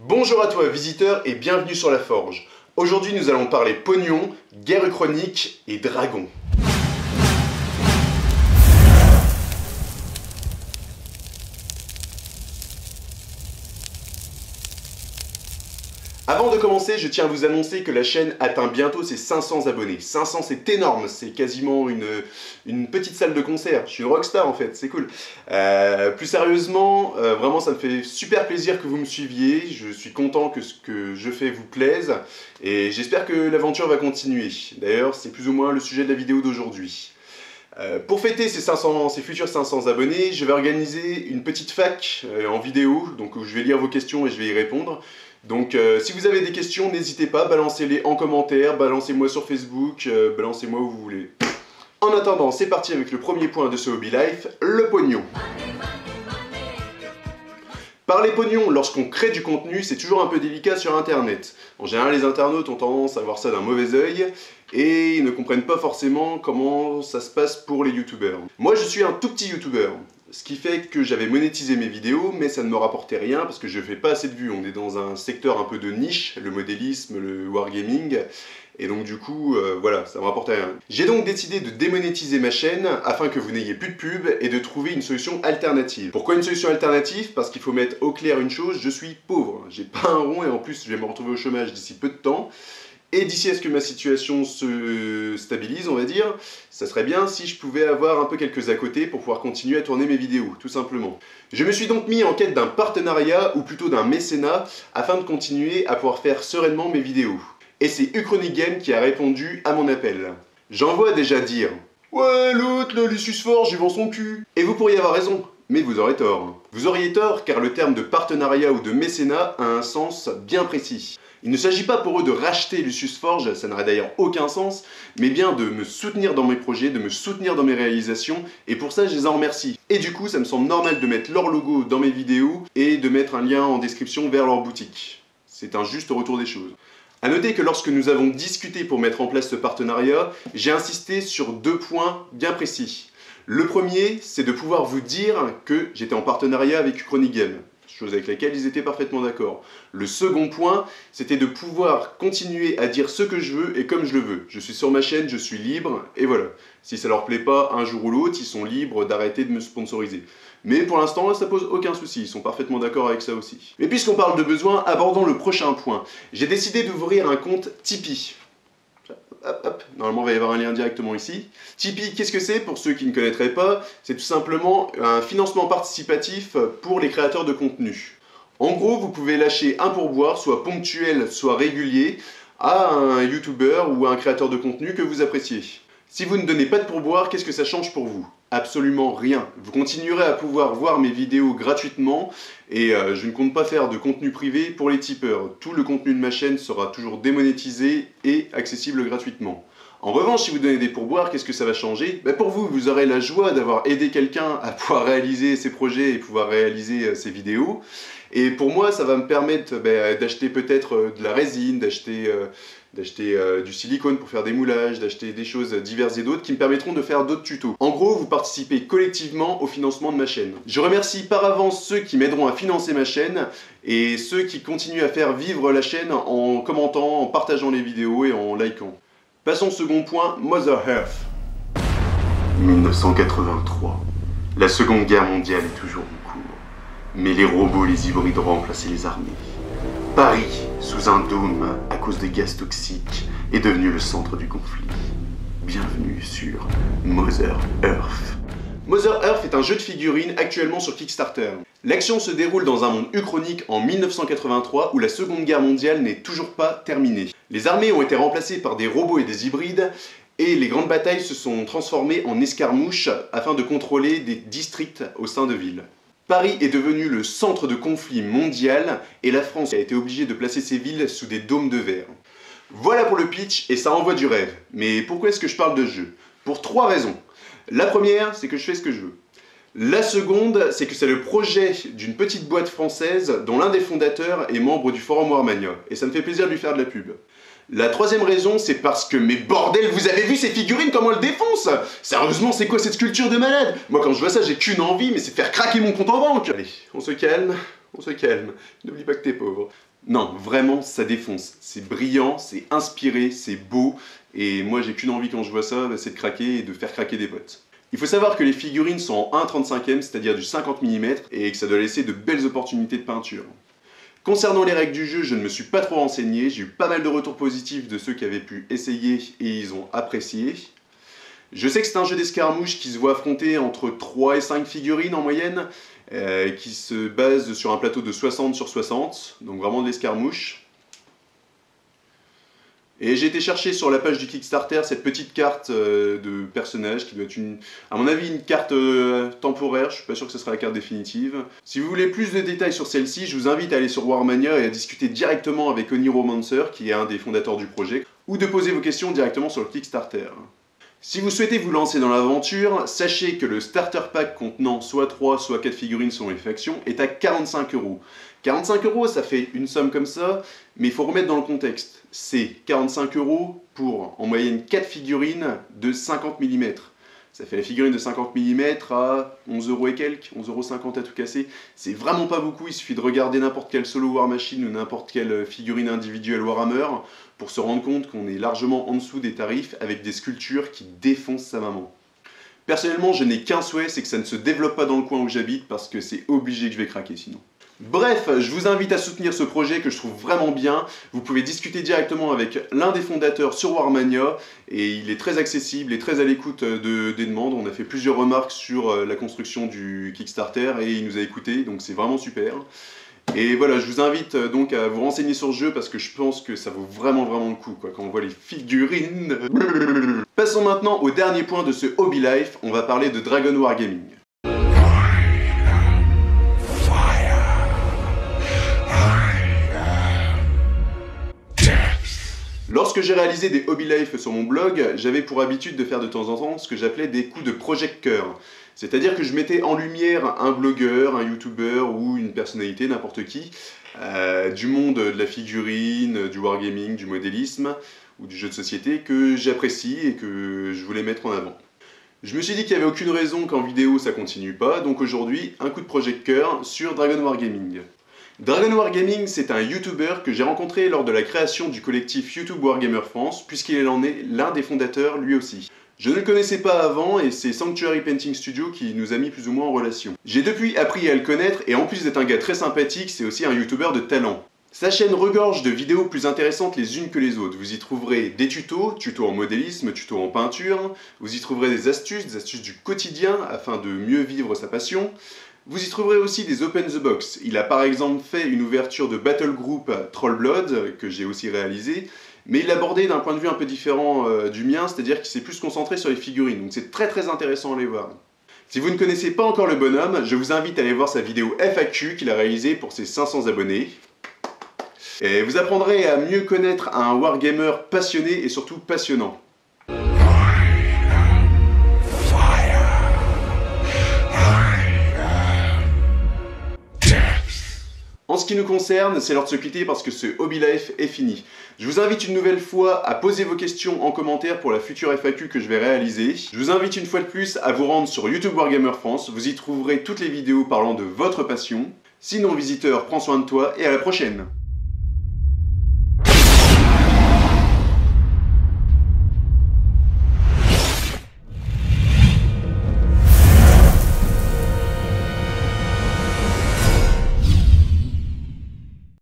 Bonjour à toi visiteur et bienvenue sur La Forge. Aujourd'hui nous allons parler pognon, guerre uchronique et dragon. Avant de commencer, je tiens à vous annoncer que la chaîne atteint bientôt ses 500 abonnés. 500 c'est énorme, c'est quasiment une petite salle de concert. Je suis une rockstar en fait, c'est cool. Plus sérieusement, vraiment ça me fait super plaisir que vous me suiviez. Je suis content que ce que je fais vous plaise. Et j'espère que l'aventure va continuer. D'ailleurs, c'est plus ou moins le sujet de la vidéo d'aujourd'hui. Pour fêter ces futurs 500 abonnés, je vais organiser une petite fac en vidéo, donc où je vais lire vos questions et je vais y répondre. Donc si vous avez des questions, n'hésitez pas, balancez-les en commentaire, balancez-moi sur Facebook, balancez-moi où vous voulez. En attendant, c'est parti avec le premier point de ce hobby life, le pognon. Parler pognon lorsqu'on crée du contenu, c'est toujours un peu délicat sur internet. En général, les internautes ont tendance à voir ça d'un mauvais œil et ils ne comprennent pas forcément comment ça se passe pour les youtubeurs. Moi, je suis un tout petit youtubeur, ce qui fait que j'avais monétisé mes vidéos, mais ça ne me rapportait rien parce que je fais pas assez de vues. On est dans un secteur un peu de niche, le modélisme, le wargaming, et donc du coup, voilà, ça me rapportait rien. J'ai donc décidé de démonétiser ma chaîne afin que vous n'ayez plus de pub et de trouver une solution alternative. Pourquoi une solution alternative? Parce qu'il faut mettre au clair une chose, je suis pauvre. J'ai pas un rond et en plus je vais me retrouver au chômage d'ici peu de temps. Et d'ici à ce que ma situation se stabilise, on va dire, ça serait bien si je pouvais avoir un peu quelques à côté pour pouvoir continuer à tourner mes vidéos, tout simplement. Je me suis donc mis en quête d'un partenariat, ou plutôt d'un mécénat, afin de continuer à pouvoir faire sereinement mes vidéos. Et c'est Uchronic Game qui a répondu à mon appel. J'en vois déjà dire « Ouais, l'autre, le Lucius Forge, il vend son cul !» Et vous pourriez avoir raison, mais vous aurez tort. Vous auriez tort car le terme de partenariat ou de mécénat a un sens bien précis. Il ne s'agit pas pour eux de racheter Lucius Forge, ça n'aurait d'ailleurs aucun sens, mais bien de me soutenir dans mes projets, de me soutenir dans mes réalisations, et pour ça je les en remercie. Et du coup, ça me semble normal de mettre leur logo dans mes vidéos et de mettre un lien en description vers leur boutique. C'est un juste retour des choses. A noter que lorsque nous avons discuté pour mettre en place ce partenariat, j'ai insisté sur deux points bien précis. Le premier, c'est de pouvoir vous dire que j'étais en partenariat avec Uchronic Game, chose avec laquelle ils étaient parfaitement d'accord. Le second point, c'était de pouvoir continuer à dire ce que je veux et comme je le veux. Je suis sur ma chaîne, je suis libre, et voilà. Si ça leur plaît pas un jour ou l'autre, ils sont libres d'arrêter de me sponsoriser. Mais pour l'instant, ça pose aucun souci, ils sont parfaitement d'accord avec ça aussi. Mais puisqu'on parle de besoins, abordons le prochain point. J'ai décidé d'ouvrir un compte Tipeee. Hop, hop. Normalement, il va y avoir un lien directement ici. Tipeee, qu'est-ce que c'est? Pour ceux qui ne connaîtraient pas, c'est tout simplement un financement participatif pour les créateurs de contenu. En gros, vous pouvez lâcher un pourboire, soit ponctuel, soit régulier, à un youtubeur ou à un créateur de contenu que vous appréciez. Si vous ne donnez pas de pourboire, qu'est-ce que ça change pour vous? Absolument rien. Vous continuerez à pouvoir voir mes vidéos gratuitement et je ne compte pas faire de contenu privé pour les tipeurs. Tout le contenu de ma chaîne sera toujours démonétisé et accessible gratuitement. En revanche, si vous donnez des pourboires, qu'est-ce que ça va changer? Pour vous, vous aurez la joie d'avoir aidé quelqu'un à pouvoir réaliser ses projets et pouvoir réaliser ses vidéos. Et pour moi, ça va me permettre d'acheter peut-être de la résine, d'acheter du silicone pour faire des moulages, d'acheter des choses diverses et d'autres qui me permettront de faire d'autres tutos. En gros, vous participez collectivement au financement de ma chaîne. Je remercie par avance ceux qui m'aideront à financer ma chaîne et ceux qui continuent à faire vivre la chaîne en commentant, en partageant les vidéos et en likant. Passons au second point, Mother Earth. 1983. La Seconde Guerre mondiale est toujours en cours. Mais les robots, les hybrides ont remplacé les armées. Paris, sous un dôme à cause des gaz toxiques, est devenu le centre du conflit. Bienvenue sur Mother Earth. Mother Earth est un jeu de figurines actuellement sur Kickstarter. L'action se déroule dans un monde uchronique en 1983 où la Seconde Guerre mondiale n'est toujours pas terminée. Les armées ont été remplacées par des robots et des hybrides et les grandes batailles se sont transformées en escarmouches afin de contrôler des districts au sein de villes. Paris est devenu le centre de conflit mondial et la France a été obligée de placer ses villes sous des dômes de verre. Voilà pour le pitch et ça envoie du rêve. Mais pourquoi est-ce que je parle de ce jeu? Pour trois raisons. La première, c'est que je fais ce que je veux. La seconde, c'est que c'est le projet d'une petite boîte française dont l'un des fondateurs est membre du Forum Warmania. Et ça me fait plaisir de lui faire de la pub. La troisième raison, c'est parce que, mais bordel, vous avez vu ces figurines, comment elles défoncent? Sérieusement, c'est quoi cette sculpture de malade? Moi, quand je vois ça, j'ai qu'une envie, mais c'est de faire craquer mon compte en banque. Allez, on se calme. N'oublie pas que t'es pauvre. Non, vraiment, ça défonce. C'est brillant, c'est inspiré, c'est beau, et moi j'ai qu'une envie quand je vois ça, c'est de craquer et de faire craquer des potes. Il faut savoir que les figurines sont en 1/35e, c'est-à-dire du 50 mm, et que ça doit laisser de belles opportunités de peinture. Concernant les règles du jeu, je ne me suis pas trop renseigné, j'ai eu pas mal de retours positifs de ceux qui avaient pu essayer et ils ont apprécié. Je sais que c'est un jeu d'escarmouche qui se voit affronter entre 3 et 5 figurines en moyenne, qui se base sur un plateau de 60 sur 60, donc vraiment de l'escarmouche. Et j'ai été chercher sur la page du Kickstarter cette petite carte de personnage qui doit être à mon avis une carte temporaire, je suis pas sûr que ce sera la carte définitive. Si vous voulez plus de détails sur celle-ci, je vous invite à aller sur Warmania et à discuter directement avec Oniromancer, qui est un des fondateurs du projet, ou de poser vos questions directement sur le Kickstarter. Si vous souhaitez vous lancer dans l'aventure, sachez que le starter pack contenant soit 3 soit 4 figurines selon les factions est à 45 €. 45 €, ça fait une somme comme ça, mais il faut remettre dans le contexte. C'est 45 € pour en moyenne 4 figurines de 50 mm. Ça fait la figurine de 50 mm à 11 € et quelques, 11,50 € à tout casser. C'est vraiment pas beaucoup, il suffit de regarder n'importe quel solo War Machine ou n'importe quelle figurine individuelle Warhammer pour se rendre compte qu'on est largement en dessous des tarifs avec des sculptures qui défoncent sa maman. Personnellement, je n'ai qu'un souhait, c'est que ça ne se développe pas dans le coin où j'habite parce que c'est obligé que je vais craquer sinon. Bref, je vous invite à soutenir ce projet que je trouve vraiment bien. Vous pouvez discuter directement avec l'un des fondateurs sur Warmania et il est très accessible et très à l'écoute des demandes. On a fait plusieurs remarques sur la construction du Kickstarter et il nous a écoutés, donc c'est vraiment super. Et voilà, je vous invite donc à vous renseigner sur le jeu parce que je pense que ça vaut vraiment le coup quoi, quand on voit les figurines. Passons maintenant au dernier point de ce Hobby Life, on va parler de Dragon Wargaming. Lorsque j'ai réalisé des Hobby Life sur mon blog, j'avais pour habitude de faire de temps en temps ce que j'appelais des coups de projecteur. C'est-à-dire que je mettais en lumière un blogueur, un youtubeur ou une personnalité, n'importe qui, du monde de la figurine, du wargaming, du modélisme ou du jeu de société que j'apprécie et que je voulais mettre en avant. Je me suis dit qu'il n'y avait aucune raison qu'en vidéo ça continue pas, donc aujourd'hui, un coup de projecteur sur Dragon Wargaming. Dragon Wargaming, c'est un YouTuber que j'ai rencontré lors de la création du collectif YouTube Wargamer France, puisqu'il en est l'un des fondateurs lui aussi. Je ne le connaissais pas avant et c'est Sanctuary Painting Studio qui nous a mis plus ou moins en relation. J'ai depuis appris à le connaître et en plus d'être un gars très sympathique, c'est aussi un YouTuber de talent. Sa chaîne regorge de vidéos plus intéressantes les unes que les autres. Vous y trouverez des tutos en modélisme, tutos en peinture, vous y trouverez des astuces du quotidien afin de mieux vivre sa passion. Vous y trouverez aussi des Open the Box. Il a par exemple fait une ouverture de Battle Group Trollblood, que j'ai aussi réalisé, mais il l'a abordé d'un point de vue un peu différent du mien, c'est-à-dire qu'il s'est plus concentré sur les figurines, donc c'est très intéressant à aller voir. Si vous ne connaissez pas encore le bonhomme, je vous invite à aller voir sa vidéo FAQ qu'il a réalisée pour ses 500 abonnés. Et vous apprendrez à mieux connaître un wargamer passionné et surtout passionnant. En ce qui nous concerne, c'est l'heure de se quitter parce que ce Hobby Life est fini. Je vous invite une nouvelle fois à poser vos questions en commentaire pour la future FAQ que je vais réaliser. Je vous invite une fois de plus à vous rendre sur YouTube Wargamer France, vous y trouverez toutes les vidéos parlant de votre passion. Sinon visiteur, prends soin de toi et à la prochaine.